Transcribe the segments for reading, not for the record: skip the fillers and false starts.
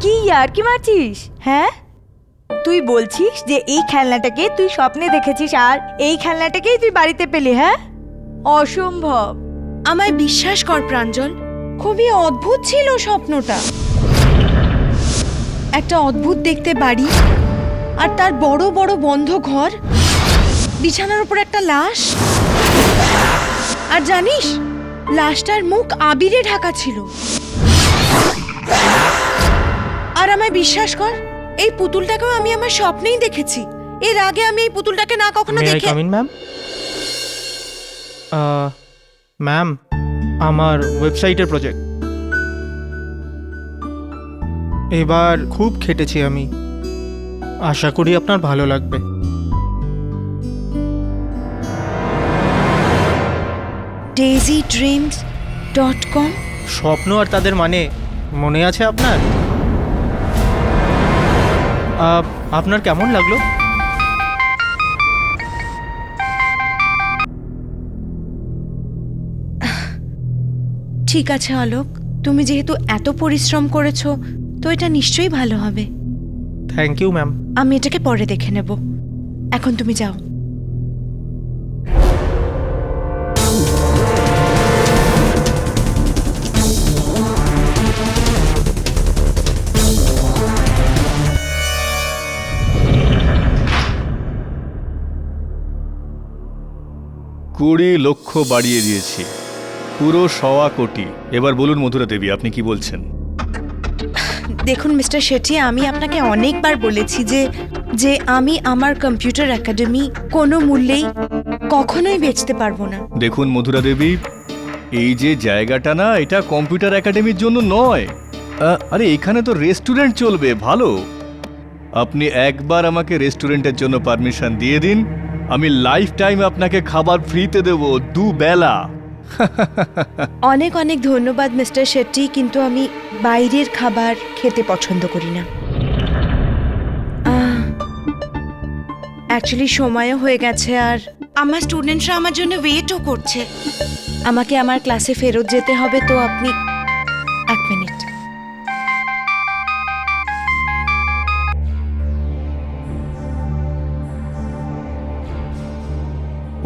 কি यार কি মারছিস? হ্যাঁ, তুই বলছিস যে এই খেলনাটাকে তুই স্বপ্নে দেখেছিস আর এই খেলনাটাকেই তুই বাড়িতে পেলি? হ্যাঁ, অসম্ভব। আমায় বিশ্বাস কর প্রাঞ্জল, খুবই অদ্ভুত ছিল স্বপ্নটা। একটা অদ্ভুত দেখতে বাড়ি, আর তার বড় বড় বন্ধ ঘর, বিছানার উপর একটা লাশ। আর জানিস, লাশটার মুখ আবিরে ঢাকা ছিল। আর আমায় বিশ্বাস কর, এই পুতুলটাকেও আমি আমার স্বপ্নেই দেখেছি। এর আগে আমি এই পুতুলটাকে না কখনো দেখে। ম্যাম, ম্যাম আমার ওয়েবসাইটের প্রজেক্ট, এবার খুব খেটেছি আমি, আশা করি আপনার ভালো লাগবে। daisydreams.com। স্বপ্ন আর তাদের মানে মনে আছে আপনার? আপনার কেমন লাগলো? ঠিক আছে অলোক, তুমি যেহেতু এত পরিশ্রম করেছো তো এটা নিশ্চয়ই ভালো হবে। Thank you ma'am. আমি এটাকে পরে দেখে নেব, এখন তুমি যাও। কুড়ি লক্ষ বাড়িয়ে দিয়েছি, পুরো 1.25 কোটি। এবার বলুন মধুরা দেবী, আপনি কি বলছেন? দেখুন মিস্টার শেঠি, আমি আপনাকে অনেকবার বলেছি যে আমি আমার কম্পিউটার একাডেমি কোনো মূল্যেই কখনোই বেচতে পারবো না। দেখুন মধুরা দেবী, এই যে জায়গাটা না, এটা কম্পিউটার একাডেমির জন্য নয়। আরে এখানে তো রেস্টুরেন্ট চলবে ভালো। আপনি একবার আমাকে রেস্টুরেন্টের জন্য পারমিশন দিয়ে দিন, আমি লাইফ টাইম আপনাকে খাবার ফ্রিতে দেব, 2 বেলা। অনেক অনেক ধন্যবাদ মিস্টার শেট্টি, কিন্তু আমি বাইরের খাবার খেতে পছন্দ করি না। অ্যাকচুয়ালি সময়ও হয়ে গেছে, আর আমার স্টুডেন্টসরা আমার জন্য ওয়েটও করছে। আমাকে আমার ক্লাসে ফেরত যেতে হবে, তো আপনি 1 মিনিট।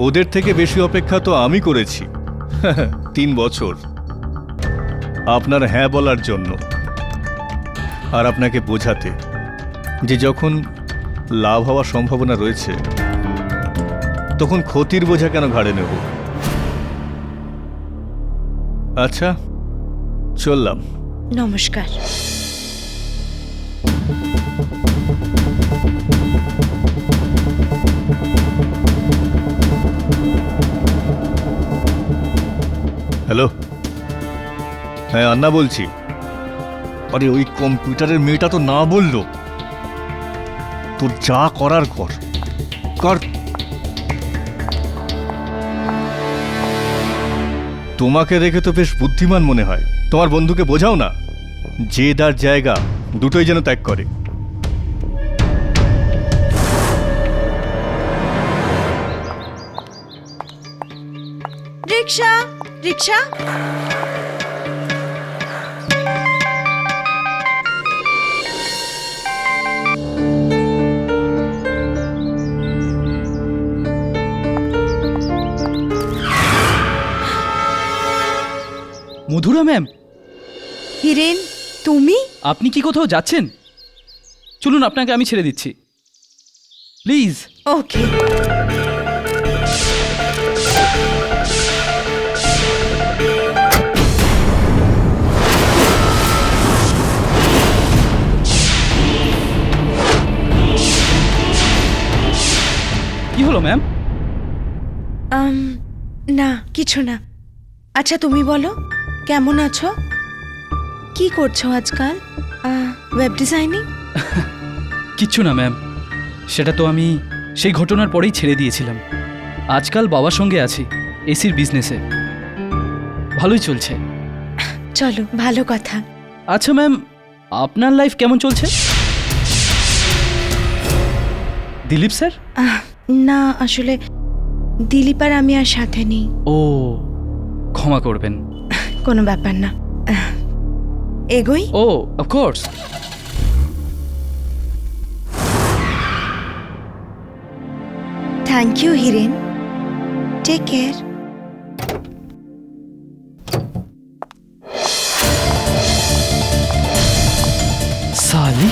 ওদের থেকে বেশি অপেক্ষা তো আমি করেছি 3 বছর আপনার হ্যাঁ বলার জন্য, আর আপনাকে বোঝাতে যে যখন লাভ হওয়ার সম্ভাবনা রয়েছে তখন ক্ষতির বোঝা কেন ঘাড়ে নেব। আচ্ছা, চললাম। নমস্কার। হ্যালো, হ্যাঁ আন্না বলছি। আরে ওই কম্পিউটারের মেয়েটা তো না বললো, তোর যা করার কর। তোমাকে দেখে তো বেশ বুদ্ধিমান মনে হয়, তোমার বন্ধুকে বোঝাও না যে তার জায়গা দুটোই যেন ত্যাগ করে। রিক্সা, রিক্সা। মধুরা ম্যাম, হিরেন, তুমি? আপনি কি কোথাও যাচ্ছেন? চলুন, আপনাকে আমি ছেড়ে দিচ্ছি, প্লিজ। ওকে। কি হলো ম্যাম? না, কিছু না। আচ্ছা তুমি বলো, কেমন আছো? কি করছো আজকাল? Web designing? কিচ্ছু না ম্যাম, সেটা তো আমি সেই ঘটনার পরেই ছেড়ে দিয়েছিলাম। আজকাল বাবার সঙ্গে আছি এসির বিজনেসে, ভালোই চলছে। চলো, ভালো কথা। আচ্ছা ম্যাম, আপনার লাইফ কেমন চলছে? দিলীপ স্যার? না, আসলে দিলীপ আর আমি আর সাথে নেই। ও, ক্ষমা করবেন। কোনো ব্যাপার না, এগোই। Oh, of course. Thank you Hiren, take care. সালি,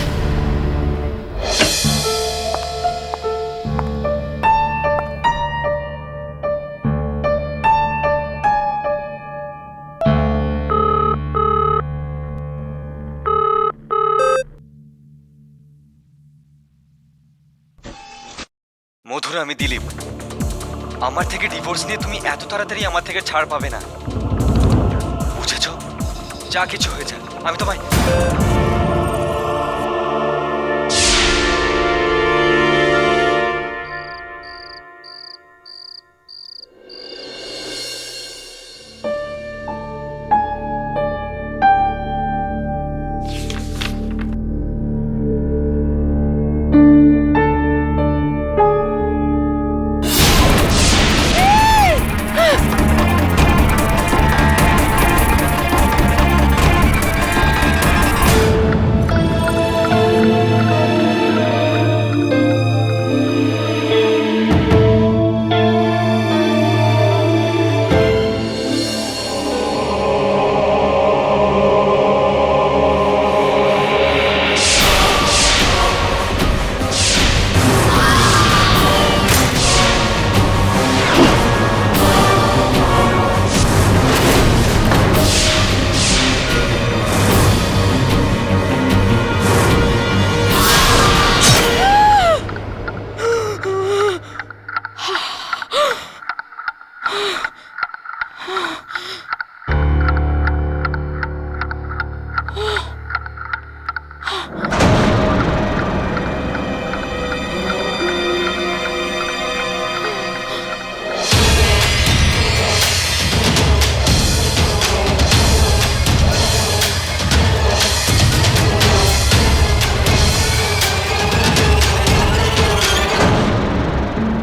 মধুর, আমি দিলীপ। আমার থেকে ডিভোর্স নিয়ে তুমি এত তাড়াতাড়ি আমার থেকে ছাড় পাবে না, বুঝেছো? যা কিছু হয়ে যায় আমি তোমায়।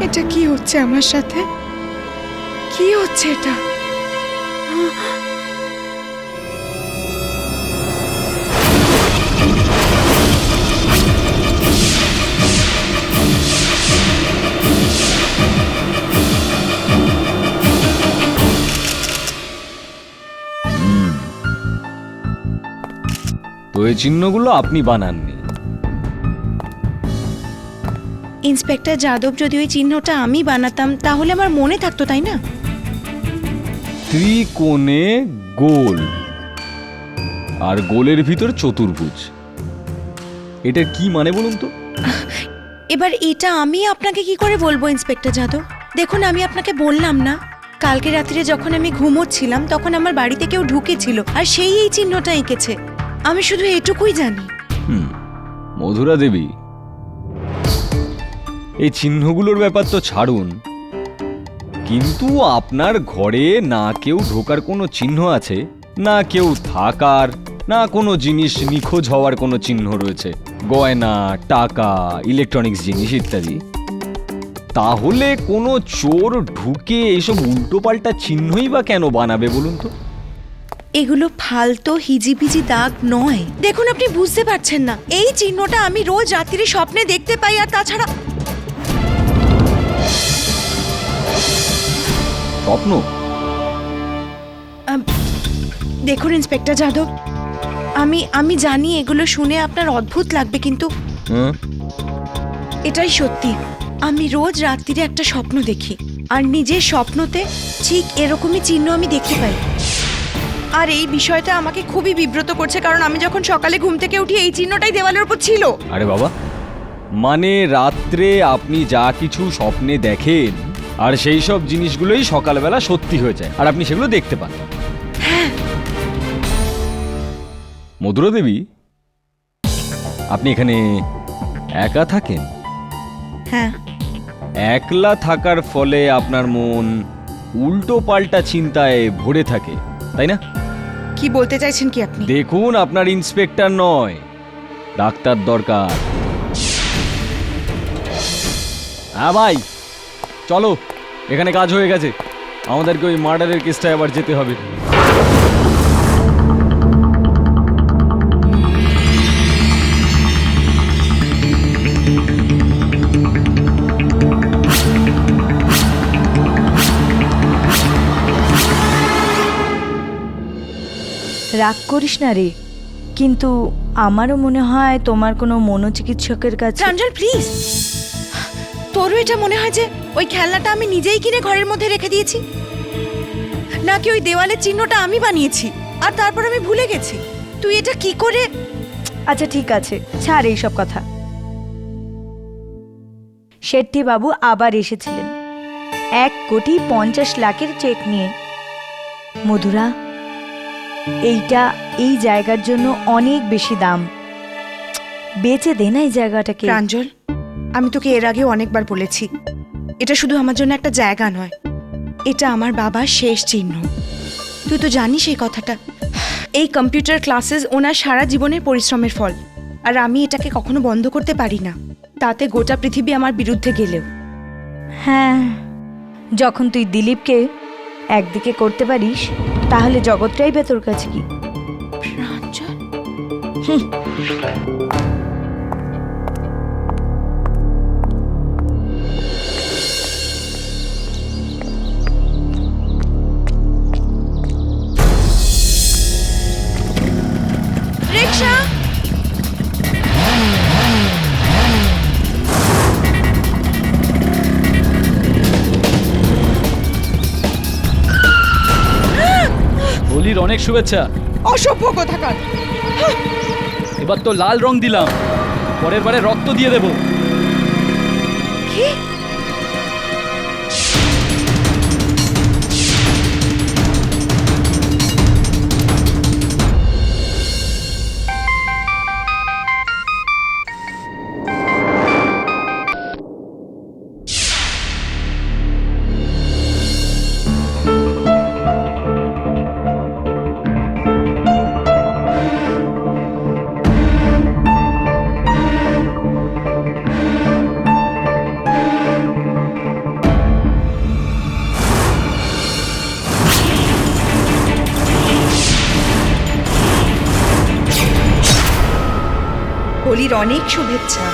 এটা কি হচ্ছে আমার সাথে? কি হচ্ছে এটা? তো এই চিহ্নগুলো আপনি বানাননি? ইন্সপেক্টর যাদব, যদি ওই চিহ্নটা আমি বানাতাম তাহলে আমার মনে থাকতো, তাই না? ত্রিকোণে গোল আর গোলের ভিতর চতুর্ভুজ, এটার কি মানে বলুন তো? এবার এটা আমি আপনাকে কি করে বলবো ইন্সপেক্টর যাদব? দেখুন, আমি আপনাকে বললাম না, কালকে রাত্রে যখন আমি ঘুমোচ্ছিলাম তখন আমার বাড়িতে কেউ ঢুকেছিল আর সেই এই চিহ্নটা এঁকেছে। আমি শুধু এটুকুই জানি। মধুরা দেবী, এই চিহ্নগুলোর ব্যাপার তো ছাড়ুন, কিন্তু আপনার ঘরে না কেউ ঢোকার কোনো চিহ্ন আছে, না কেউ থাকার, না কোনো জিনিস নিখোঁজ হওয়ার কোনো চিহ্ন রয়েছে, গয়না, টাকা, ইলেকট্রনিক্স জিনিস ইত্যাদি। তাহলে কোনো চোর ঢুকে এইসব উল্টোপাল্টা চিহ্নই বা কেন বানাবে বলুন তো? এগুলো ফালতু হিজিবিজি দাগ নয়। দেখুন, আপনি বুঝতে পারছেন না, এই চিহ্নটা আমি রোজ রাত্রিরে স্বপ্নে দেখতে পাই। আর তাছাড়া স্বপ্ন? দেখুন ইন্সপেক্টর যাদব, আমি জানি এগুলো শুনে আপনার অদ্ভুত লাগবে, কিন্তু এটাই সত্যি। আমি রোজ রাত্রিরে একটা স্বপ্ন দেখি আর নিজের স্বপ্নতে ঠিক এরকমই চিহ্ন আমি দেখতে পাই। আর এই বিষয়টা আমাকে খুবই বিব্রত করছে, কারণ আমি যখন সকালে ঘুম থেকে উঠি এই চিহ্নটাই দেওয়ালের উপর ছিল। আরে বাবা, মানে রাত্রে আপনি যা কিছু স্বপ্নে দেখেন আর সেই সব জিনিসগুলোই সকালবেলা সত্যি হয়ে যায় আর আপনি সেগুলো দেখতে পান। মধুরা দেবী, আপনি এখানে একা থাকেন? হ্যাঁ। একলা থাকার ফলে আপনার মন উল্টো পাল্টা চিন্তায় ভরে থাকে, তাই না? কি বলতে চাইছেন কি আপনি? দেখুন, আপনার ইন্সপেক্টর নয়, ডাক্তার দরকার। হ্যাঁ ভাই, চলো, এখানে কাজ হয়ে গেছে, আমাদেরকে ওই মার্ডারের কেসটায় আবার যেতে হবে। রাগ করিস না রে, কিন্তু আমারও মনে হয় তোমার কোনো মনোচিকিৎসকের কাছে। প্রাঞ্জল প্লিজ, তোরও এটা মনে হয় যে ওই খেলনাটা আমি নিজেই কিনে ঘরের মধ্যে রেখে দিয়েছি, নাকি ওই দেওয়ালের চিহ্নটা আমি বানিয়েছি আর তারপর আমি ভুলে গেছি? তুই এটা কি করে? আচ্ছা ঠিক আছে, ছাড় এইসব কথা। শেট্টি বাবু আবার এসেছিলেন 1,50,00,000 চেক নিয়ে। মধুরা, এইটা এই জায়গার জন্য অনেক বেশি দাম, বেচে দে না এই জায়গাটাকে। প্রাঞ্জল, আমি তোকে এর আগে অনেকবার বলেছি, এটা শুধু আমার জন্য একটা জায়গা নয়, এটা আমার বাবার শেষ চিহ্ন। তুই তো জানিস এই কথাটা। এই কম্পিউটার ক্লাসেস ওনার সারা জীবনের পরিশ্রমের ফল, আর আমি এটাকে কখনো বন্ধ করতে পারি না, তাতে গোটা পৃথিবী আমার বিরুদ্ধে গেলেও। হ্যাঁ, যখন তুই দিলীপকে একদিকে করতে পারিস, তাহলে জগৎটাই বে তোর কাছে কি? প্রাঞ্জল, রিকশা! হোলির অনেক শুভেচ্ছা। অসভ্য কোথাকার! এবার তো লাল রং দিলাম, পরের বারে রক্ত দিয়ে দেব। কি? হোলির অনেক শুভেচ্ছা।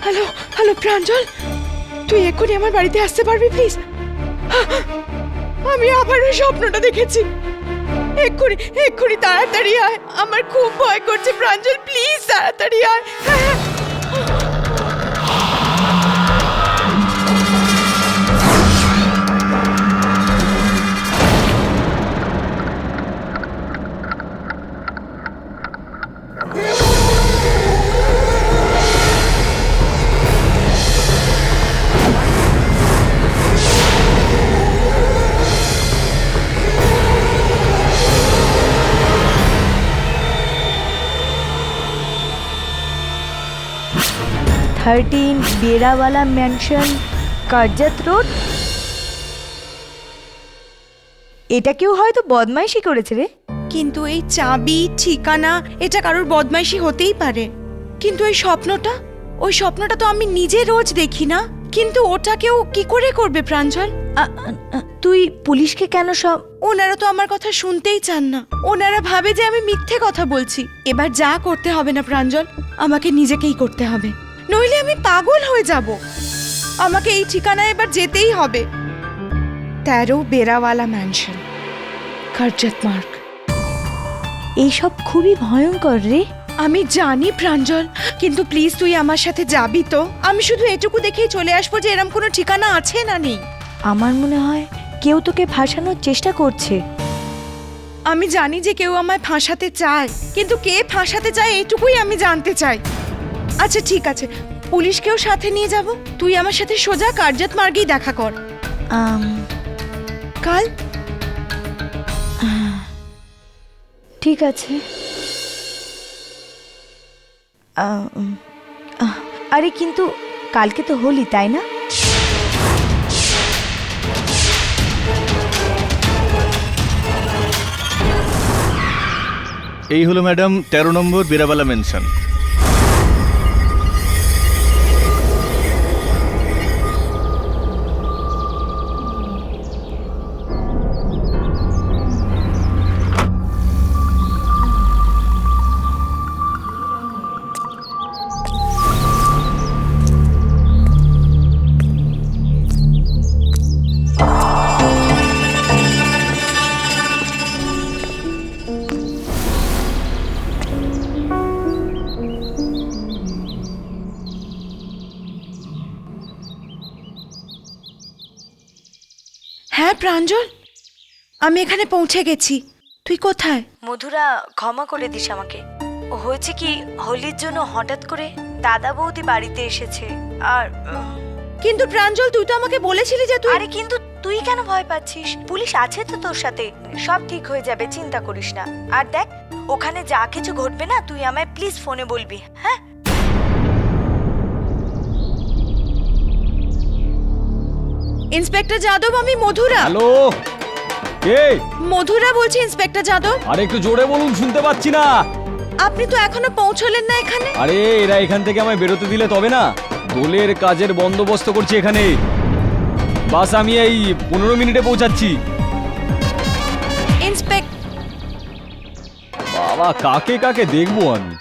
হ্যালো হ্যালো প্রাঞ্জল, তুই এক্ষুনি আমার বাড়িতে আসতে পারবি প্লিজ? আমি আবার ওই স্বপ্নটা দেখেছি। এক্ষুনি এক্ষুনি তাড়াতাড়ি আয়, আমার খুব ভয় করছে প্রাঞ্জল, প্লিজ তাড়াতাড়ি আয়। হ্যাঁ, হ্যাঁ, 13 বেরাওয়ালা ম্যানশন, কার্জত রোড। এটা কেউ হয়তো বদমাইশি করেছে রে। কিন্তু এই চাবি ঠিকানা এটা কারোর বদমাইশি হতেই পারে, কিন্তু ওই স্বপ্নটা তো আমি নিজে রোজ দেখি না, কিন্তু ওটা কেউ কি করে করবে প্রাঞ্জল? তুই পুলিশকে কেন সব? ওনারা তো আমার কথা শুনতেই চান না, ওনারা ভাবে যে আমি মিথ্যে কথা বলছি। এবার যা করতে হবে না প্রাঞ্জল, আমাকে নিজেকেই করতে হবে, নইলে আমি পাগল হয়ে যাব। আমাকে এই ঠিকানায় এবার যেতেই হবে। 13 বেরাওয়ালা ম্যানশন, কার্জত মার্গ। এইসব খুবই ভয়ঙ্কর রে। আমি জানি প্রাঞ্জল, কিন্তু প্লিজ তুই আমার সাথে যাবি তো? আমি শুধু এটুকু দেখেই চলে আসবো যে এরম কোনো ঠিকানা আছে না নেই। আমার মনে হয় কেউ তোকে ফাঁসানোর চেষ্টা করছে। আমি জানি যে কেউ আমায় ফাঁসাতে চায়, কিন্তু কে ফাঁসাতে চায় এটুকুই আমি জানতে চাই। আচ্ছা ঠিক আছে, পুলিশকেও সাথে নিয়ে যাব, তুই আমার সাথে সোজা কার্জত মার্গেই দেখা কর। কাল? ঠিক আছে। আরে কিন্তু কালকে তো হোলি, তাই না? এই হলো ম্যাডাম 13 নম্বর বিরাবালা মেনশন। হ্যাঁ প্রাঞ্জল, আমি এখানে পৌঁছে গেছি। তুই কোথায়? মধুরা, ক্ষমা করে দিস আমাকে। হয়েছে কি, হোলির জন্য হঠাৎ করে দাদা বৌদি বাড়িতে এসেছে। আর কিন্তু প্রাঞ্জল, তুই তো আমাকে বলেছিলি যে তুই... আরে কিন্তু তুই কেন ভয় পাচ্ছিস? পুলিশ আছে তো তোর সাথে, সব ঠিক হয়ে যাবে, চিন্তা করিস না। আর দেখ, ওখানে যা কিছু ঘটবে না, তুই আমায় প্লিজ ফোনে বলবি, হ্যাঁ? ইন্সপেক্টর যাদব, আমি মধুরা। হ্যালো, কে? মধুরা বলছি, ইন্সপেক্টর যাদব। আর একটু জোরে বলুন, শুনতে পাচ্ছি না। আপনি তো এখনো পৌঁছলেন না এখানে। আরে এরা এখান থেকে আমায় বেরোতে দিলে তবে না। দোলের কাজের বন্দোবস্ত করছি এখানে। বাস আমি এই 15 মিনিটে পৌঁছাচ্ছি। ইন্সপেক্টর, বাবা, কাকে কাকে দেখবো আমি।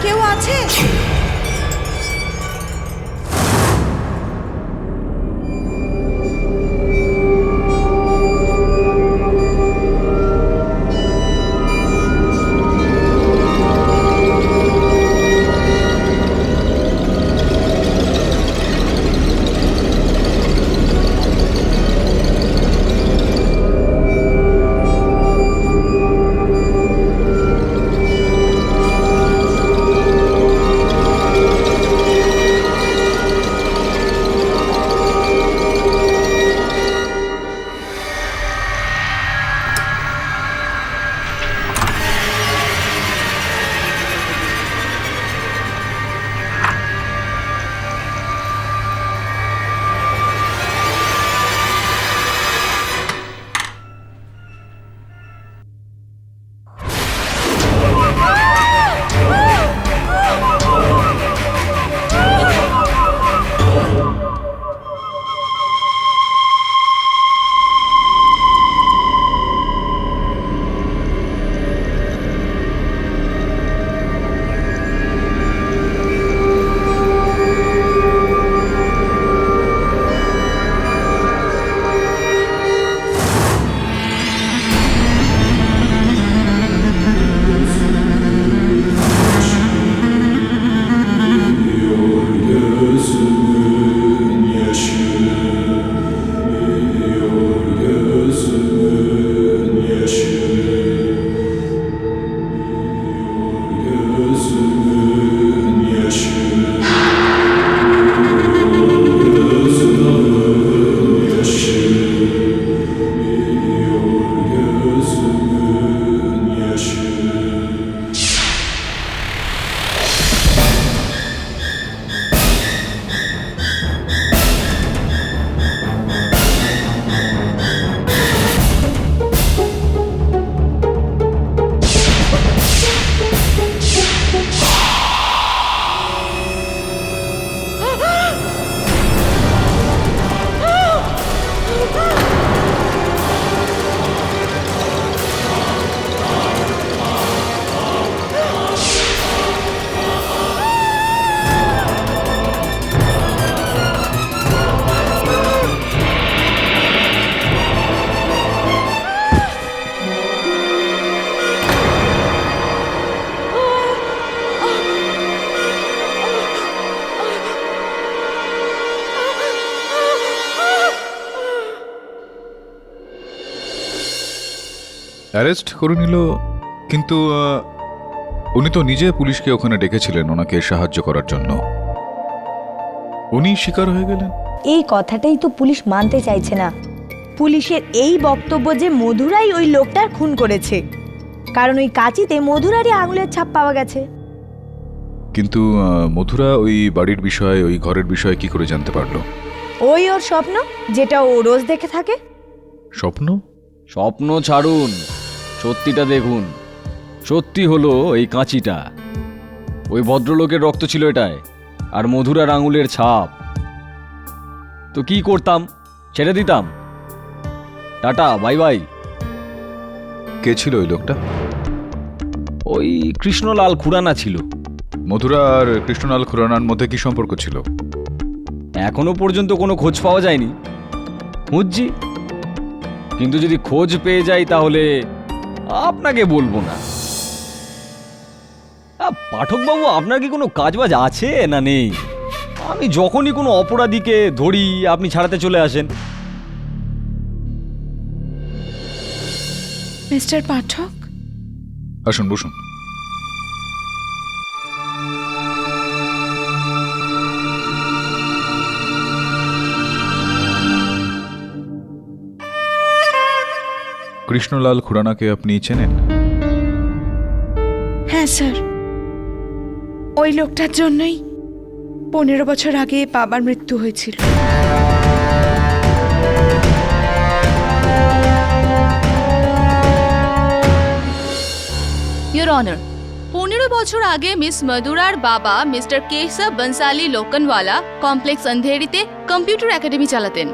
কেউ আছে? অ্যারেস্ট করে নিল, কিন্তু উনি তো নিজে পুলিশকে ওখানে ডেকেছিলেন ওনাকে সাহায্য করার জন্য। উনি শিকার হয়ে গেলেন। এই কথাটাই তো পুলিশ মানতে চাইছে না। পুলিশের এই বক্তব্য যে মধুরাই ওই লোকটার খুন করেছে, কারণ ওই কাঁচিতে মধুরারই আঙুলের ছাপ পাওয়া গেছে। কিন্তু মধুরা ওই বাড়ির বিষয়ে, ওই ঘরের বিষয়ে কি করে জানতে পারলো? ওই ওর স্বপ্ন, যেটা ও রোজ দেখে থাকে। স্বপ্ন? স্বপ্ন ছাড়ুন, সত্যিটা দেখুন। সত্যি হলো এই কাঁচিটা, ওই ভদ্রলোকের রক্ত ছিল এটায়, আর মধুরার আঙুলের ছাপ। তো কি করতাম? ছেড়ে দিতাম? Tata, bye bye. কে ছিল ওই লোকটা? ওই কৃষ্ণলাল খুরানা ছিল। মধুরা আর কৃষ্ণলাল খুরানার মধ্যে কি সম্পর্ক ছিল? এখনো পর্যন্ত কোনো খোঁজ পাওয়া যায়নি, খুঁজছি। কিন্তু যদি খোঁজ পেয়ে যাই তাহলে আপনাকে বলবো না। পাঠকবাবু, আপনার কি কোনো কাজবাজ আছে না নেই? আমি যখনই কোনো অপরাধীকে ধরি আপনি ছাড়াতে চলে আসেন। মিস্টার পাঠক, আসুন, বসুন। কৃষ্ণলাল খুরানাকে আপনি চেনেন? হ্যাঁ স্যার, ওই লোকটার জন্যই 15 বছর আগে বাবার মৃত্যু হয়েছিল। ইয়োর অনার, 15 বছর আগে মিস মধুরার বাবা মিস্টার কেশব বনসালি লোকনওয়ালা কমপ্লেক্স অন্ধেরিতে কম্পিউটার একাডেমি চালাতেন।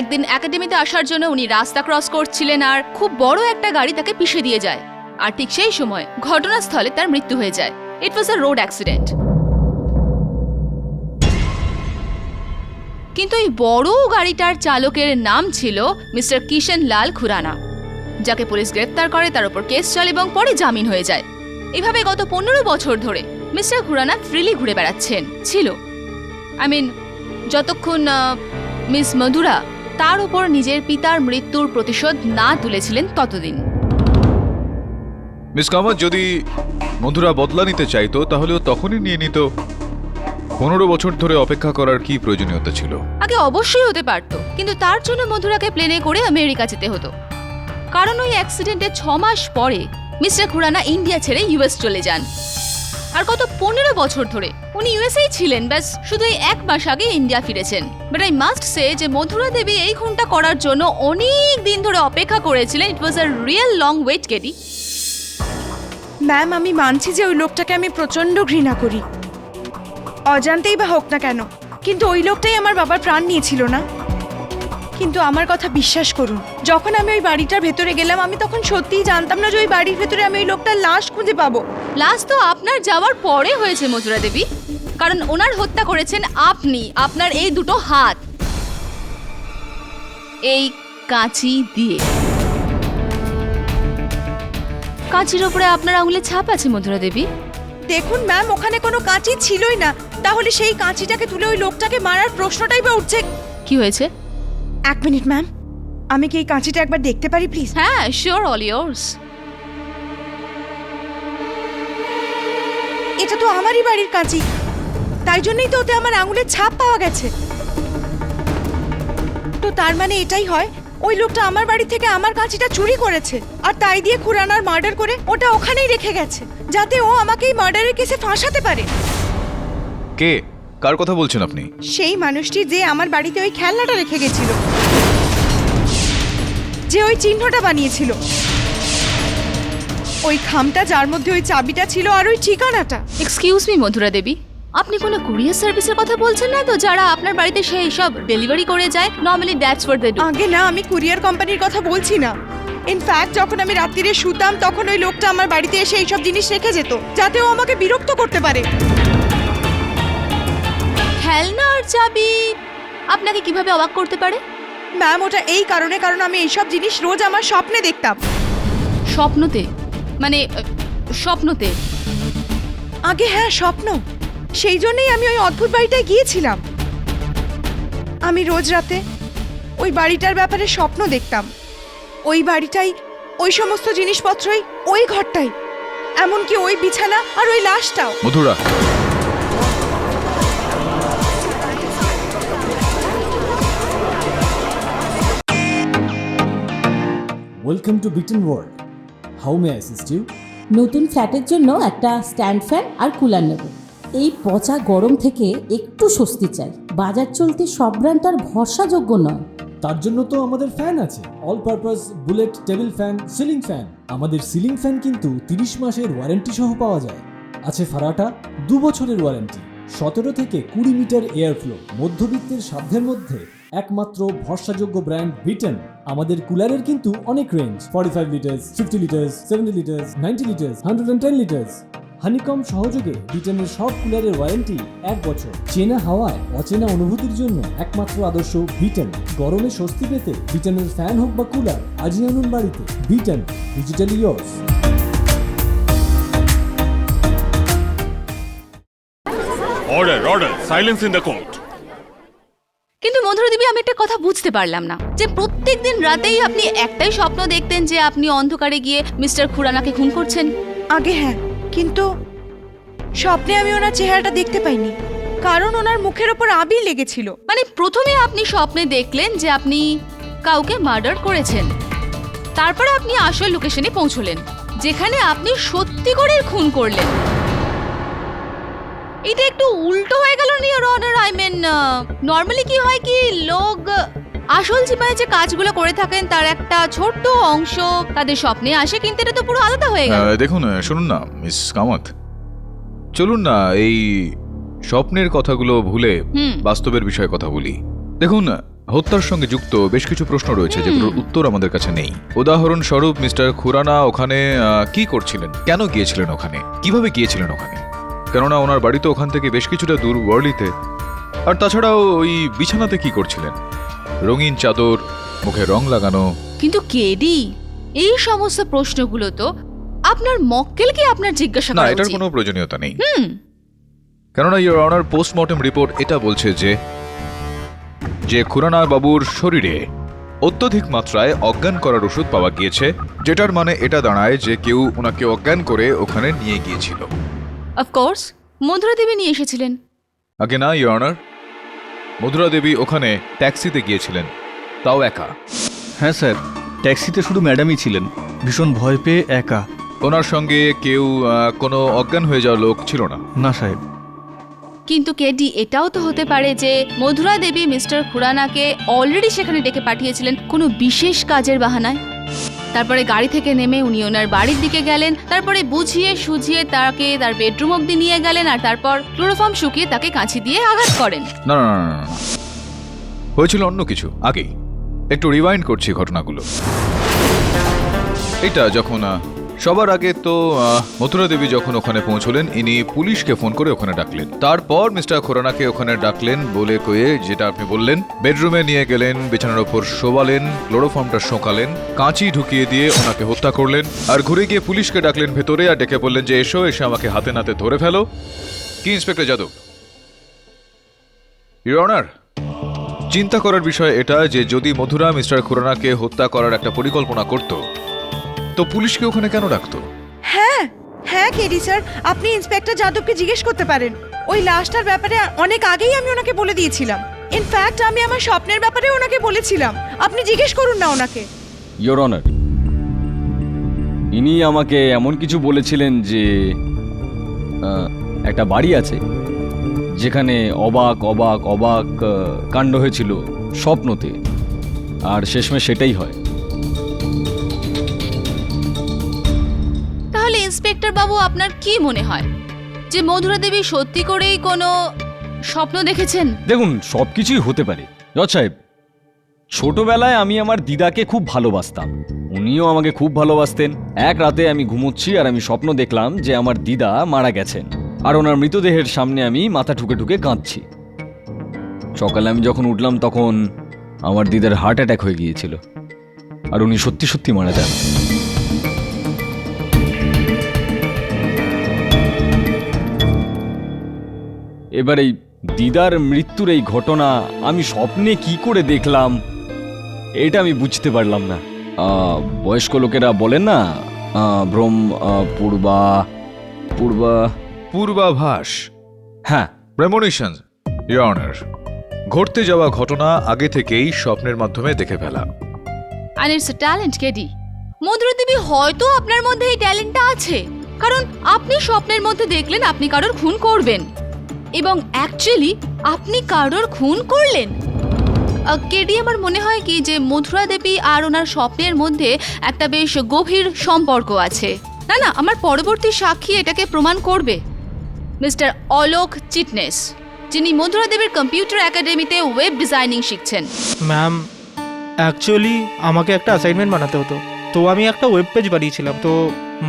একদিন একাডেমিতে আসার জন্য উনি রাস্তা ক্রস করছিলেন আর খুব বড় একটা গাড়ি তাকে পিষে দিয়ে যায়, আর ঠিক সেই সময় ঘটনাস্থলে তার মৃত্যু হয়ে যায়। ইট ওয়াজ আ রোড অ্যাক্সিডেন্ট। কিন্তু এই বড় গাড়িটার চালকের নাম ছিল মিস্টার কিষণ লাল খুরানা, যাকে পুলিশ গ্রেফতার করে, তার উপর কেস চলে এবং পরে জামিন হয়ে যায়। এভাবে গত 15 বছর ধরে মিস্টার খুরানা ফ্রিলি ঘুরে বেড়াচ্ছেন ছিল। যতক্ষণ মিস মধুরা তার উপর নিজের পিতার মৃত্যুর প্রতিশোধ না তুলেছিলেন ততদিন। মিস কামাত, যদি মধুরা বদলা নিতে চাইতো তাহলেও তখনই নিয়ে নিত। 15 বছর ধরে অপেক্ষা করার কি প্রয়োজনীয়তা ছিল? আগে অবশ্যই হতে পারতো, কিন্তু তার জন্য মধুরাকে প্লেনে করে আমেরিকা যেতে হতো। কারণ ওই অ্যাক্সিডেন্টের 6 মাস পরে মিস্টার খুরানা ইন্ডিয়া ছেড়ে ইউএস চলে যান। আর গত 15 বছর ধরে উনি ইউএসএই ছিলেন, ব্যাস শুধু এই 1 মাস আগে ইন্ডিয়া ফিরেছেন। বাট আই মাস্ট সে যে মধুরা দেবী এই খুনটা করার জন্য অনেক দিন ধরে অপেক্ষা করেছিলেন। It was a real long wait, KD. Ma'am, আমি মানছি যে ওই লোকটাকে আমি প্রচন্ড ঘৃণা করি, অজান্তেই বা হোক না কেন, কিন্তু ওই লোকটাই আমার বাবার প্রাণ নিয়েছিল না? কিন্তু আমার কথা বিশ্বাস করুন, যখন আমি ওই বাড়িটার ভেতরে গেলাম আমি তখন সত্যিই জানতাম না যে ওই বাড়ির ভেতরে আমি ওই লোকটার লাশ খুঁজে পাবো। লাশ তো আপনার যাওয়ার পরে হয়েছে মধুরা দেবী, কারণ ওনার হত্যা করেছেন আপনি। আপনার এই দুটো হাত এই কাঁচি দিয়ে, কাঁচির উপরে আপনার আঙুলে ছাপ আছে মধুরা দেবী। দেখুন ম্যাম, ওখানে কোনো কাঁচি ছিলই না, তাহলে সেই কাঁচিটাকে তুলে ওই লোকটাকে মারার প্রশ্নটাই বা উঠছে। কি হয়েছে? 1 মিনিট ম্যাম, আমি কি এই কাঁচিটা একবার দেখতে পারি প্লিজ? হ্যাঁ, শিওর, অল ইয়ার্স। এটা তো আমারই বাড়ির কাঁচি, তাই জন্যই তো ওতে আমার আঙুলের ছাপ পাওয়া গেছে। তো তার মানে এটাই হয়, ওই লোকটা আমার বাড়ি থেকে আমার কাঁচিটা চুরি করেছে, আর তাই দিয়ে খুরানার মার্ডার করে ওটা ওখানেই রেখে গেছে, যাতে ও আমাকে এই মার্ডারের কেসে ফাঁসাতে পারে। কে? কার কথা বলছেন আপনি? সেই মানুষটি যে আমার বাড়িতে ওই খেলনাটা রেখে গেছিল, যে ওই চিহ্নটা বানিয়েছিল, ওই খামটা যার মধ্যে ওই চাবিটা ছিল, আর ওই ঠিকানাটা। এক্সকিউজ মি মধুরা দেবী, আপনি কোনো কুরিয়ার সার্ভিসের কথা বলছেন না তো, যারা আপনার বাড়িতে সেই সব ডেলিভারি করে যায়? Normally that's what they do. আগে না, আমি কুরিয়ার কোম্পানির কথা বলছি না। ইনফ্যাক্ট যখন আমি রাত্রিরে শুতাম তখন ওই লোকটা আমার বাড়িতে এসে এইসব জিনিস রেখে যেত, যাতে ও আমাকে বিরক্ত করতে পারে। খেলনা আর চাবি আপনাকে কিভাবে অবাক করতে পারে? ম্যাম, ওটা এই কারণে, কারণ আমি এইসব জিনিস রোজ আমার স্বপ্নে দেখতাম। স্বপ্নতে? মানে স্বপ্নতে? আগে হ্যাঁ, স্বপ্ন। সেই জন্যই আমি ওই অদ্ভুত বাড়িটায় গিয়েছিলাম। আমি রোজ রাতে ওই বাড়িটার ব্যাপারে স্বপ্ন দেখতাম। ওই বাড়িটাই ওই সমস্ত জিনিসপত্রই ওই ঘরটাই, এমনকি ওই বিছানা আর ওই লাশটাও। Madhura, welcome to bitten world. How may assist you? নতুন ফ্ল্যাটের জন্য একটা স্ট্যান্ড ফ্যান আর কুলার নেব। এই পচা গরম থেকে একটু স্বস্তি চাই। বাজার চলতে সব ব্র্যান্ড আর ভরসাযোগ্য নয়। তার জন্য তো আমাদের ফ্যান আছে, all purpose bullet table fan, ceiling fan. আমাদের সিলিং ফ্যান কিন্তু 30 মাসের ওয়ারেন্টি সহ পাওয়া যায়। আছে ফারাটা 2 বছরের ওয়ারেন্টি, 17 থেকে 20 মিটার এয়ার ফ্লো, মধ্যবিত্তের সাধ্যের মধ্যে একমাত্র ভরসাযোগ্য ব্র্যান্ড বিটেন। আমাদের কুলারের কিন্তু অনেক range, 45 litres, 50 litres, 70 litres, 90 litres, 110 litres. Honeycomb সহযোগে বিটেনের সব কুলারের ওয়ারেন্টি 1 বছর। চেনা হাওয়ায় অচেনা অনুভূতির জন্য একমাত্র আদর্শ বিটেন। গরমে স্বস্তি পেতে বিটেনের ফ্যান হোক বা কুলার, আজই আনুন বাড়িতে। Beaten, digitally yours. Order order, silence in the court. কিন্তু মধুরা দেবী, আমি একটা কথা বুঝতে পারলাম না, যে প্রত্যেকদিন রাতেই আপনি একটাই স্বপ্ন দেখতেন যে আপনি অন্ধকারে গিয়ে মিস্টার খুরানাকে খুন করছেন। আগে হ্যাঁ, কিন্তু স্বপ্নে আমি ওনার চেহারাটা দেখতে পাইনি, কারণ ওনার মুখের ওপর আবির লেগেছিল। মানে প্রথমে আপনি স্বপ্নে দেখলেন যে আপনি কাউকে মার্ডার করেছেন, তারপরে আপনি আসল লোকেশনে পৌঁছলেন যেখানে আপনি সত্যিকারের খুন করলেন। এটা একটু উল্টো হয়ে গেল না your honour? I mean, normally কি হয় কি, লোক আসল জীবনে যে কাজগুলো করে থাকেন তার একটা ছোট্ট অংশ তাদের স্বপ্নে আসে, কিন্তু এটা তো পুরো আলাদা হয়ে গেল। দেখুন, শুনুন না মিস কামাত, চলুন না এই স্বপ্নের কথাগুলো ভুলে বাস্তবের বিষয়ে কথা বলি। দেখুন, হত্যার সঙ্গে যুক্ত বেশ কিছু প্রশ্ন রয়েছে যেগুলোর উত্তর আমাদের কাছে নেই। উদাহরণস্বরূপ মিস্টার খুরানা ওখানে কি করছিলেন, কেন গিয়েছিলেন ওখানে, কিভাবে গিয়েছিলেন ওখানে, কেননা ওনার বাড়ি তো ওখান থেকে বেশ কিছুটা দূর ওয়ার্লিতে। আর তাছাড়াও ওই বিছানাতে কি করছিলেন, রঙিন চাদর, মুখে রং লাগানো। কিন্তু কেডি, এই সমস্ত প্রশ্নগুলো তো আপনার মক্কেলকে আপনার জিজ্ঞাসা না, করা এটার উচিত। কোনো প্রয়োজনীয়তা নেই, কেননা ইওর অনার পোস্টমর্টেম রিপোর্ট এটা বলছে যে খুরানা বাবুর শরীরে অত্যধিক মাত্রায় অজ্ঞান করার ওষুধ পাওয়া গিয়েছে, যেটার মানে এটা দাঁড়ায় যে কেউ ওনাকে অজ্ঞান করে ওখানে নিয়ে গিয়েছিল। অফকোর্স মধুরা দেবী নিয়ে এসেছিলেন। আগে না ইওর অনার, মধুরা দেবী ওখানে ট্যাক্সিতে গিয়েছিলেন, তাও একা। হ্যাঁ স্যার, ট্যাক্সিতে শুধু ম্যাডামই ছিলেন, ভীষণ ভয় পেয়ে একা। ওনার সঙ্গে কেউ কোনো অজ্ঞান হয়ে যাওয়া লোক ছিল না? না সাহেব। কিন্তু কেডি, এটাও তো হতে পারে যে মধুরা দেবী মিস্টার খুরানাকে অলরেডি সেখানে ডেকে পাঠিয়েছিলেন কোনো বিশেষ কাজের বাহানায়। তারপরে গাড়ি থেকে নেমে উনি ওনার বাড়ির দিকে গেলেন, তারপরে বুঝিয়ে সুঝিয়ে তাকে তার বেডরুম অব্দি নিয়ে গেলেন, আর তারপর ক্লোরোফর্ম শুকিয়ে তাকে কাঁচি দিয়ে আঘাত করেন। না না না না, হয়েছিল অন্য কিছু। আগেই একটু রিওয়াইন্ড করছি ঘটনাগুলো। এটা যখন সবার আগে তো মথুরা দেবী যখন ওখানে পৌঁছলেন, ইনি পুলিশকে ফোন করে ওখানে ডাকলেন। তারপর মিস্টার খুরানাকে ওখানে ডাকলেন বলে কয়ে, যেটা আপনি বললেন, বেডরুমে নিয়ে গেলেন, বিছানার ওপর শোবালেন, ক্লোরোফর্মটা শোকালেন, কাঁচি ঢুকিয়ে দিয়ে ওনাকে হত্যা করলেন, আর ঘুরে গিয়ে পুলিশকে ডাকলেন ভেতরে, আর ডেকে বললেন যে এসো, এসে আমাকে হাতে নাতে ধরে ফেলো। কি ইন্সপেক্টর যাদব? ইওর অনার, চিন্তা করার বিষয় এটা যে যদি মধুরা মিস্টার খুরানাকে হত্যা করার একটা পরিকল্পনা করত, তো পুলিশকে ওখানে কেন ডাকতো? হ্যাঁ হ্যাঁ কেডি স্যার, আপনি ইন্সপেক্টর যাদবকে জিজ্ঞেস করতে পারেন। ওই লাশটার ব্যাপারে অনেক আগেই আমি ওনাকে বলে দিয়েছিলাম। ইনফ্যাক্ট আমি আমার স্বপ্নের ব্যাপারে ওনাকে বলেছিলাম। আপনি জিজ্ঞেস করুন না ওনাকে। ইওর অনার, ইনি আমাকে এমন কিছু বলেছিলেন যে একটা বাড়ি আছে যেখানে অবাক অবাক অবাক কাণ্ড হয়েছিল স্বপ্নতে, আর শেষমেশ সেটাই হয়। তাহলে ইন্সপেক্টর বাবু, আপনার কি মনে হয় যে মধুরা দেবী সত্যি করেই কোনো স্বপ্ন দেখেছেন? দেখুন, সব কিছুই হতে পারে জজ সাহেব। ছোটবেলায় আমি আমার দিদাকে খুব ভালোবাসতাম, উনিও আমাকে খুব ভালোবাসতেন। এক রাতে আমি ঘুমোচ্ছি আর আমি স্বপ্ন দেখলাম যে আমার দিদা মারা গেছেন, আর ওনার মৃতদেহের সামনে আমি মাথা ঠুকে ঠুকে কাঁদছি। সকালে আমি যখন উঠলাম তখন আমার দিদার হার্ট অ্যাটাক হয়ে গিয়েছিল, আর উনি সত্যি সত্যি মারা যান। এবার এই দিদার মৃত্যুর এই ঘটনা আমি স্বপ্নে কি করে দেখলাম, এটা আমি বুঝতে পারলাম না। বয়স্ক লোকেরা বলেন না ভ্রম পূর্বাভাস, হ্যাঁ, প্রেমনিশন, ইওর অনার। ঘটতে যাওয়া ঘটনা আগে থেকেই স্বপ্নের মাধ্যমে দেখে ফেলা। And it's a talent KD. Madhura Devi, হয়তো আপনার মধ্যে এই ট্যালেন্টটা আছে, কারণ আপনি স্বপ্নের মধ্যে দেখলেন আপনি কারোর খুন করবেন, এবং অ্যাকচুয়ালি আপনি কারোর খুন করলেন। কেডি, আমার মনে হয় কি যে মধুরা দেবী আর ওনার স্বপ্নের মধ্যে একটা বেশ গভীর সম্পর্ক আছে। না না, আমার পরবর্তী সাক্ষী এটাকে প্রমাণ করবে। মিস্টার অলোক চিটনেস, যিনি মধুরা দেবীর কম্পিউটার একাডেমিতে ওয়েব ডিজাইনিং শিখছেন। ম্যাম, অ্যাকচুয়ালি আমাকে একটা অ্যাসাইনমেন্ট বানাতে হতো, তো আমি একটা ওয়েব পেজ বানিয়েছিলাম। তো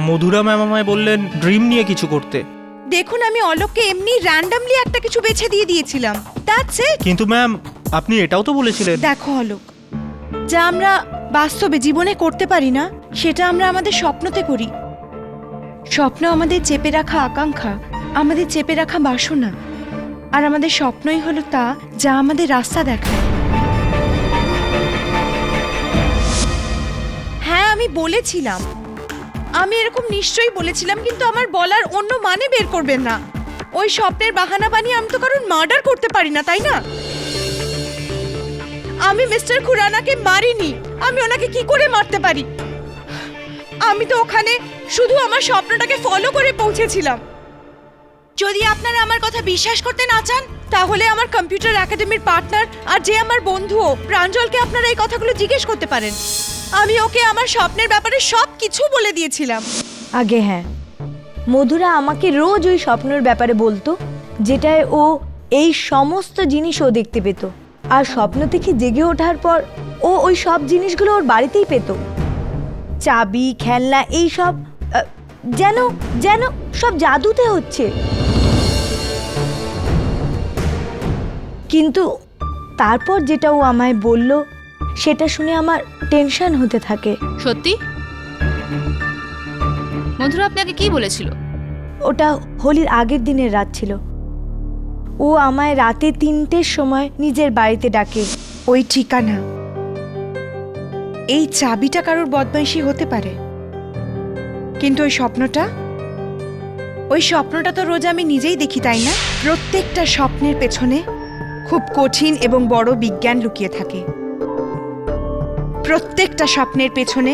মধুরা ম্যাম আমায় বললেন ড্রিম নিয়ে কিছু করতে। দেখুন, আমি অলোককে এমনি র্যান্ডামলি একটা কিছু বেছে দিয়ে দিয়েছিলাম, দ্যাটস ইট। কিন্তু ম্যাম, আপনি এটাও তো বলেছিলেন। দেখো অলোক, যা আমরা বাস্তবে জীবনে করতে পারি না, সেটা আমরা আমাদের স্বপ্নতে করি। স্বপ্ন আমাদের চেপে রাখা আকাঙ্ক্ষা, আমাদের চেপে রাখা বাসনা, আর আমাদের স্বপ্নই হলো তা যা আমাদের রাস্তা দেখায়। হ্যাঁ, আমি বলেছিলাম, আমি এরকম নিশ্চয়ই বলেছিলাম, কিন্তু আমার বলার অন্য মানে বের করবেন না। ওই স্বপ্নের বাহানা বানিয়ে আমি তো কারণ মার্ডার করতে পারি না, তাই না? আমি মিস্টার খুরানাকে মারিনি, আমি ওনাকে কি করে মারতে পারি? আমি তো ওখানে শুধু আমার স্বপ্নটাকে ফলো করে পৌঁছেছিলাম। যদি আপনারা আমার কথা বিশ্বাস করতে না চান, তাহলে আমার কম্পিউটার একাডেমির পার্টনার আর যে আমার বন্ধুও প্রাঞ্জলকে আপনারা এই কথাগুলো জিজ্ঞেস করতে পারেন। আমি ওকে আমার স্বপ্নের ব্যাপারে সব কিছু বলে দিয়েছিলাম। আগে হ্যাঁ, মধুরা আমাকে রোজ ওই স্বপ্নের ব্যাপারে বলতো, যেটায় ও এই সমস্ত জিনিস ও দেখতে পেত, আর স্বপ্ন থেকে জেগে ওঠার পর ও ওই সব জিনিসগুলো ওর বাড়িতেই পেত। চাবি, খেলনা, এই সব যেন যেন সব জাদুতে হচ্ছে। কিন্তু তারপর যেটা ও আমায় বলল, সেটা শুনে আমার টেনশন হতে থাকে। সত্যি? মধুরা আপনাকে কি বলেছিল? ওটা হোলির আগের দিনের রাত ছিল। ও আমায় রাতে 3টের সময় নিজের বাড়িতে ডাকে। ওই ঠিকানা, এই চাবিটা কারোর বদমাইশি হতে পারে, কিন্তু ওই স্বপ্নটা তো রোজ আমি নিজেই দেখি, তাই না? প্রত্যেকটা স্বপ্নের পেছনে খুব কঠিন এবং বড় বিজ্ঞান লুকিয়ে থাকে। প্রত্যেকটা স্বপ্নের পেছনে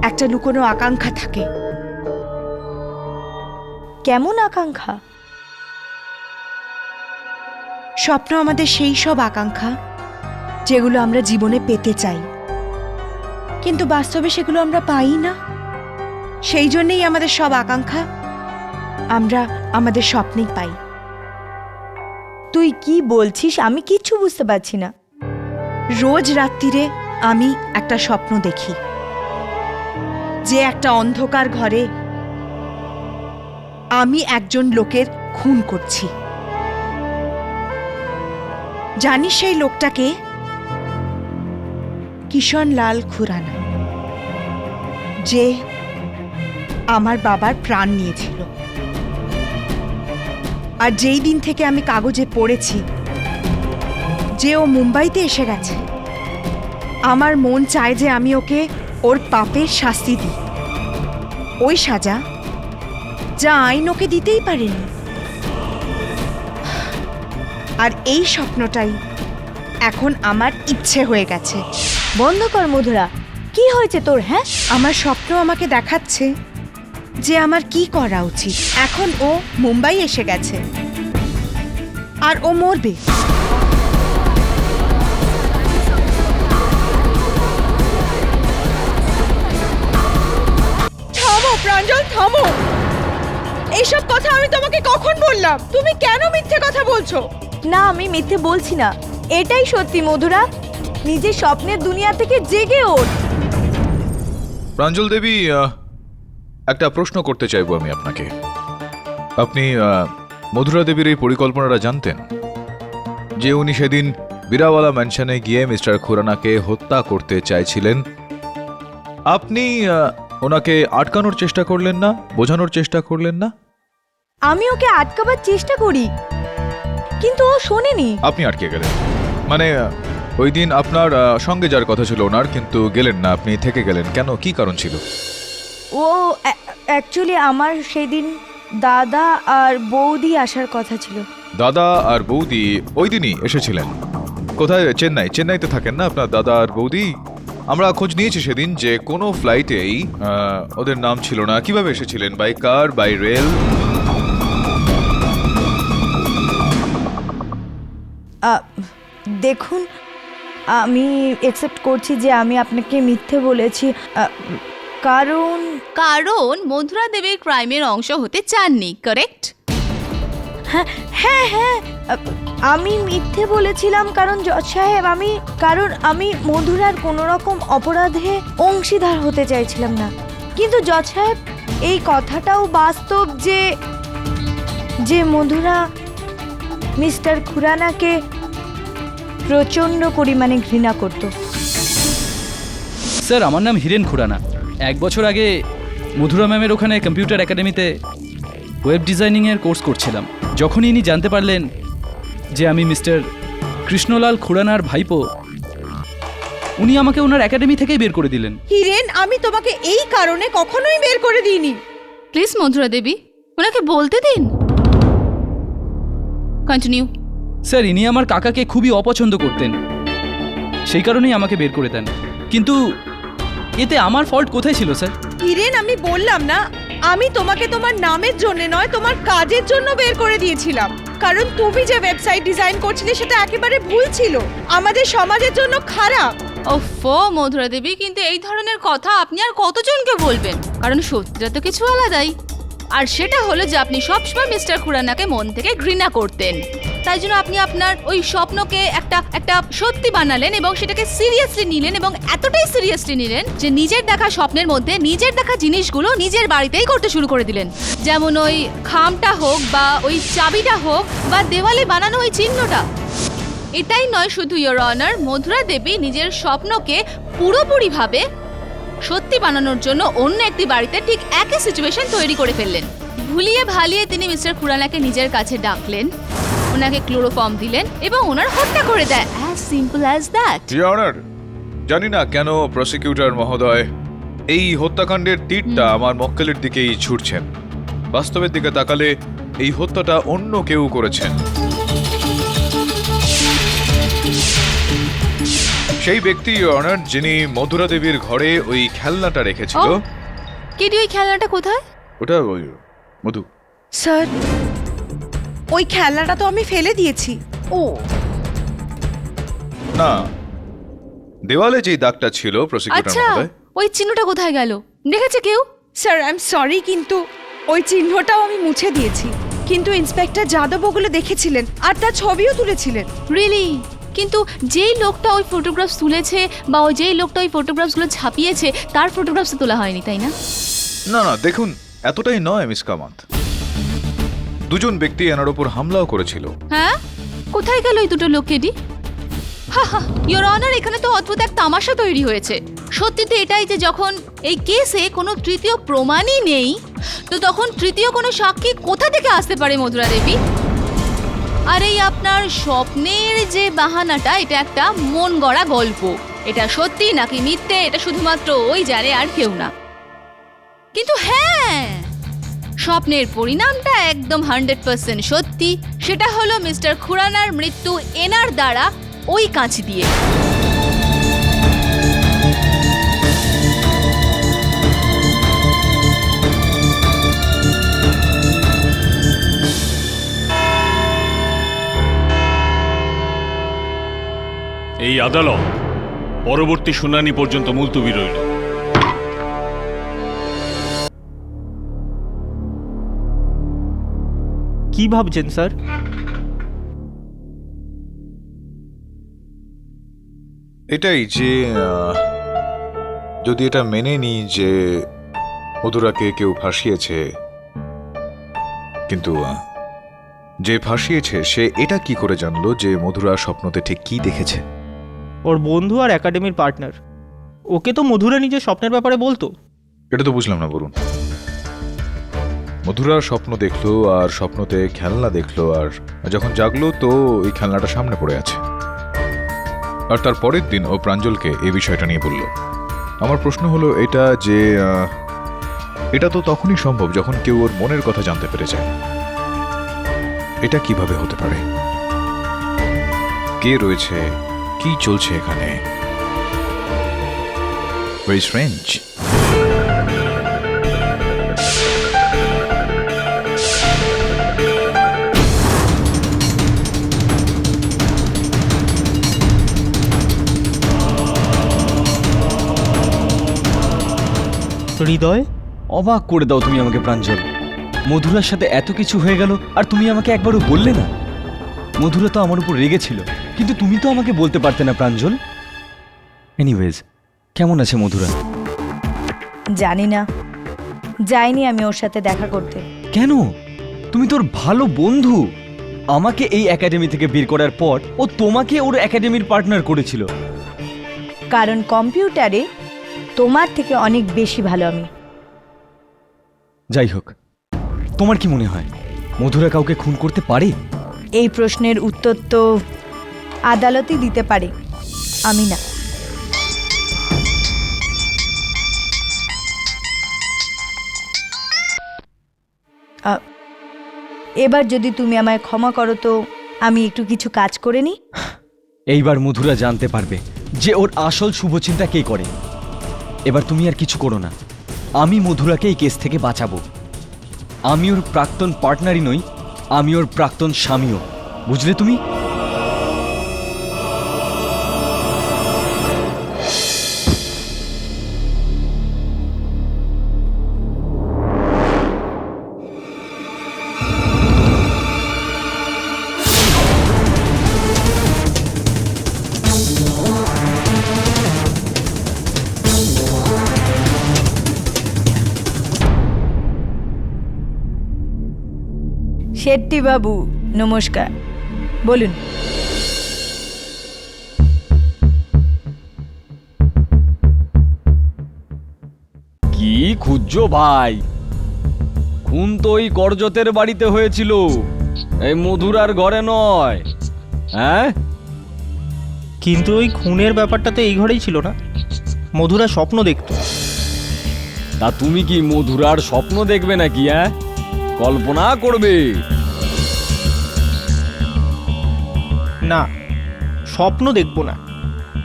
একটা লুকোনো আকাঙ্ক্ষা থাকে। কেমন আকাঙ্ক্ষা? স্বপ্ন আমাদের সেই সব আকাঙ্ক্ষা যেগুলো আমরা জীবনে পেতে চাই, কিন্তু বাস্তবে সেগুলো আমরা পাই না। সেই জন্যই আমাদের সব আকাঙ্ক্ষা আমরা আমাদের স্বপ্নেই পাই। তুই কি বলছিস? আমি কিচ্ছু বুঝতে পারছি না। রোজ রাত্রিরে আমি একটা স্বপ্ন দেখি যে একটা অন্ধকার ঘরে আমি একজন লোকের খুন করছি। জানিস সেই লোকটাকে? কিষণলাল খুরানা, যে আমার বাবার প্রাণ নিয়েছিল। আর যেই দিন থেকে আমি কাগজে পড়েছি যে ও মুম্বাইতে এসে গেছে, আমার মন চায় যে আমি ওকে ওর পাপের শাস্তি দিই, ওই সাজা যা আইন ওকে দিতেই পারেনি। আর এই স্বপ্নটাই এখন আমার ইচ্ছে হয়ে গেছে। বন্ধ কর মধুরা, কি হয়েছে তোর? হ্যাঁ, আমার স্বপ্ন আমাকে দেখাচ্ছে যে আমার কি করা উচিত। এখন ও মুম্বাই এসে গেছে আর ও মরবে। থামো প্রাঞ্জল, থামো। এইসব কথা আমি তোমাকে কখন বললাম? তুমি কেন মিথ্যে কথা বলছো? না, আমি মিথ্যে বলছি না, এটাই সত্যি। মধুরা, নিজের স্বপ্নের দুনিয়া থেকে জেগে ওঠ। প্রাঞ্জল দেবী, একটা প্রশ্ন করতে চাইবো আমি আপনাকে। আপনি মধুরা দেবীর এই পরিকল্পনাটা জানতেন যে উনি সেদিন বিরাওয়ালা ম্যানশনে গিয়ে মিস্টার খুরানাকে হত্যা করতে চাইছিলেন? আপনি ওনাকে আটকানোর চেষ্টা করলেন না, বোঝানোর চেষ্টা করলেন না? আমি ওকে আটকাবার চেষ্টা করি, কিন্তু ও শোনেনি। আপনি আটকে গেলেন, মানে ওই দিন আপনার সঙ্গে যার কথা ছিল ওনার, কিন্তু গেলেন না, আপনি থেকে গেলেন কেন, কি কারণ ছিল? ও অ্যাকচুয়ালি আমার সেই দিন দাদা আর বৌদি আসার কথা ছিল। দাদা আর বৌদি ওই দিনই এসেছিলেন? কোথায়? চেন্নাইতে থাকেন না আপনার দাদা আর বৌদি? আমরা খোঁজ নিয়েছি সেদিন যে কোনো ফ্লাইটেই ওদের নাম ছিল না। কিভাবে এসেছিলেন? By car, by rail? দেখুন, আমি অ্যাকসেপ্ট করছি যে আমি আপনাকে মিথ্যে বলেছি, কারণ মধুরা দেবীর ক্রাইমের অংশ হতে চাননি, কারেক্ট? হ্যাঁ হ্যাঁ হ্যাঁ, আমি মিথ্যে বলেছিলাম কারণ জজ সাহেব আমি মধুরার কোনো রকম অপরাধে অংশীদার হতে চাইছিলাম না। কিন্তু জজ সাহেব, এই কথাটাও বাস্তব যে মধুরা মিস্টার খুরানাকে প্রচণ্ড পরিমাণে ঘৃণা করত। স্যার, আমার নাম হিরেন খুরানা। 1 বছর আগে মধুরা ম্যামের ওখানে কম্পিউটার একাডেমিতে ওয়েব ডিজাইনিংয়ের কোর্স করছিলাম। যখনই ইনি জানতে পারলেন যে আমি মিস্টার কৃষ্ণলাল খুরানার ভাইপো, উনি আমাকে ওনার একাডেমি থেকেই বের করে দিলেন। হিরেন, আমি তোমাকে এই কারণে কখনোই বের করে দিইনি। প্লিজ মধুরা দেবী, ওনাকে বলতে দিন। কন্টিনিউ। স্যার, ইনি আমার কাকাকে খুবই অপছন্দ করতেন, সেই কারণেই আমাকে বের করে দেন। কিন্তু এতে আমার ফল্ট কোথায় ছিল স্যার? হিরেন, আমি বললাম না, আমি তোমাকে তোমার নামের জন্য নয়, তোমার কাজের জন্য বের করে দিয়েছিলাম। কারণ তুমি যে ওয়েবসাইট ডিজাইন করছিলে সেটা একেবারে ভুল ছিল, আমাদের সমাজের জন্য খারাপ। ওফো মধুরা দেবী, কিন্তু এই ধরনের কথা আপনি আর কতজনকে বলবেন? কারণ সত্যিটা তো কিছু আলাদাই। আর সেটা হলো যে আপনি সবসময় মিস্টার খুরানাকে মন থেকে ঘৃণা করতেন। তাই জন্য আপনি আপনার ওই স্বপ্নকে একটা সত্যি বানালেন এবং সেটাকে সিরিয়াসলি নিলেন, এবং এতটাই সিরিয়াসলি নিলেন যে নিজের দেখা স্বপ্নের মধ্যে নিজের দেখা জিনিসগুলো নিজের বাড়িতেই করতে শুরু করে দিলেন। যেমন ওই খামটা হোক, বা ওই চাবিটা হোক, বা দেওয়ালে বানানো ওই চিহ্নটা। এটাই নয় শুধু, ইয়োর অনার, মধুরা দেবী নিজের স্বপ্নকে পুরোপুরিভাবে সত্যি বানানোর জন্য অন্য একটি বাড়িতে ঠিক একই সিচুয়েশন তৈরি করে ফেললেন। ভুলিয়ে ভালিয়ে তিনি মিস্টার খুরানাকে নিজের কাছে ডাকলেন, ওনাকে ক্লোরোফর্ম দিলেন এবং ওনার হত্যা করে দেয়। As simple as that. Your honour, জানি না কেন প্রসিকিউটর মহোদয় এই হত্যাকাণ্ডের তীরটা আমার মক্কেলের দিকেই ছুটছেন। বাস্তবের দিকে তাকালে এই হত্যাটা অন্য কেউ করেছেন। সেই ব্যক্তি ইয়োর অনার যিনি মধুরা দেবীর ঘরে ওই খেলনাটা রেখেছিল। কেডি, ওই খেলনাটা কোথায়? ওটা ওই মধু। স্যার, ওই খেলনাটা তো আমি ফেলে দিয়েছি। ও না, দেওয়ালে যে দাগটা ছিল প্রসিকিউটর আচ্ছা, মহোদয়। ওই চিহ্নটা কোথায় গেল? দেখেছে কেউ? স্যার, আই এম সরি, কিন্তু ওই চিহ্নটাও আমি মুছে দিয়েছি। কিন্তু ইন্সপেক্টর যাদব ওগুলো দেখেছিলেন আর তার ছবিও তুলেছিলেন। রিয়েলি? কিন্তু যেই লোকটা ওই ফটোগ্রাফস তুলেছে বা যেই লোকটা ওই ফটোগ্রাফসগুলো ছাপিয়েছে তার ফটোগ্রাফস তোলা হয়নি, তাই না? না না, দেখুন, এতটাই নয় মিস কামাত। দুজন ব্যক্তি এনার উপর হামলাও করেছিল। হ্যাঁ, কোথায় গেল ওই দুটো লোক, কেডি? ইয়োর অনার, এখানে তো অদ্ভুত এক তামাশা তৈরি হয়েছে। সত্যি তো এটাই যে যখন এই কেসে কোনো তৃতীয় প্রমাণই নেই, তো তখন তৃতীয় কোনো সাক্ষী কোথা থেকে আসতে পারে মধুরা দেবী? আর এই আপনার স্বপ্নের যে বাহানাটা, এটা একটা মন গড়া গল্প। এটা সত্যি নাকি মিথ্যে এটা শুধুমাত্র ওই জানে, আর কেউ না। কিন্তু হ্যাঁ, স্বপ্নের পরিণামটা একদম 100% সত্যি। সেটা হলো মিস্টার খুরানার মৃত্যু এনার দ্বারা ওই কাঁচি দিয়ে। এই আদালত পরবর্তী শুনানি পর্যন্ত মুলতবি রইল। কি ভাবছেন স্যার? এটাই যে যদি এটা মেনে নিই যে মধুরাকে কেউ ফাঁসিয়েছে, কিন্তু যে ফাঁসিয়েছে সে এটা কি করে জানলো যে মধুরা স্বপ্নতে ঠিক কি দেখেছে? ওর বন্ধু আর একাডেমির পার্টনার। ওকে তো মধুরা নিজের স্বপ্নের ব্যাপারে বলতো। এটা তো বুঝলাম না, বলুন। মধুরা স্বপ্ন দেখলো আর স্বপ্নতে খেলনা দেখলো, আর যখন জাগলো তো ওই খেলনাটা সামনে পড়ে আছে। আর তার পরের দিন ও প্রাঞ্জলকে এই বিষয়টা নিয়ে বলল। আমার প্রশ্ন হলো এটা যে এটা তো তখনই সম্ভব যখন কেউ ওর মনের কথা জানতে পেরে যায়। এটা কিভাবে হতে পারে? কে রয়েছে, কি চলছে এখানে? Very strange. হৃদয়, অবাক করে দাও তুমি আমাকে প্রাঞ্জল। মধুরার সাথে এত কিছু হয়ে গেল আর তুমি আমাকে একবারও বললে না। মধুরা তো আমার উপর রেগেছিল, কিন্তু তুমি তো আমাকে বলতে পারতে না প্রাঞ্জল। এনিওয়েজ, কেমন আছে মধুরা? জানি না, যাইনি আমি ওর সাথে দেখা করতে। কেন? তুমি তোর ভালো বন্ধু। আমাকে এই একাডেমি থেকে বের করার পর ও তোমাকে ওর একাডেমির পার্টনার করেছিল। কারণ কম্পিউটারে তোমার থেকে অনেক বেশি ভালো আমি। যাই হোক, তোমার কি মনে হয় মধুরা কাউকে খুন করতে পারে? এই প্রশ্নের উত্তর তো আদালতই দিতে পারে, আমি না। এবার যদি তুমি আমায় ক্ষমা করো তো আমি একটু কিছু কাজ করে নিই। এইবার মধুরা জানতে পারবে যে ওর আসল শুভচিন্তা কে করে। এবার তুমি আর কিছু করো না, আমি মধুরাকে এই কেস থেকে বাঁচাবো। আমি ওর প্রাক্তন পার্টনারই নই, আমি ওর প্রাক্তন স্বামীও। বুঝলে তুমি? শেট্টি বাবু নমস্কার, বলুন। কি খুঁজছো ভাই? খুন তো ওই করজতের বাড়িতে হয়েছিল, এই মধুরার ঘরে নয়। হ্যাঁ, কিন্তু ওই খুনের ব্যাপারটা তো এই ঘরেই ছিল না। মধুরা স্বপ্ন দেখতো। তা তুমি কি মধুরার স্বপ্ন দেখবে নাকি? হ্যাঁ, কল্পনা করবে? না, স্বপ্ন দেখবো না,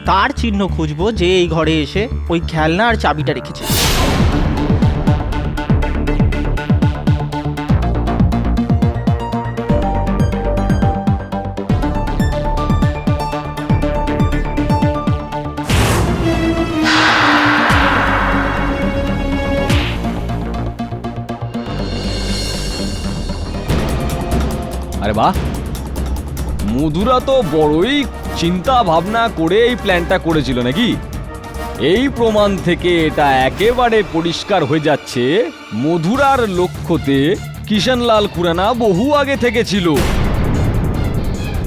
তার চিহ্ন খুঁজবো যে এই ঘরে এসে ওই খেলনা আর চাবিটা রেখেছে। আরে বাহ, মধুরা তো বড়ই চিন্তা ভাবনা করে এই প্ল্যানটা করেছিল নাকি? এই প্রমাণ থেকে এটা একেবারে পরিষ্কার হয়ে যাচ্ছে মধুরার লক্ষ্যতে কিষানলাল খুরানা বহু আগে থেকে ছিল।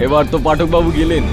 এবার তো পাঠকবাবু গেলেন,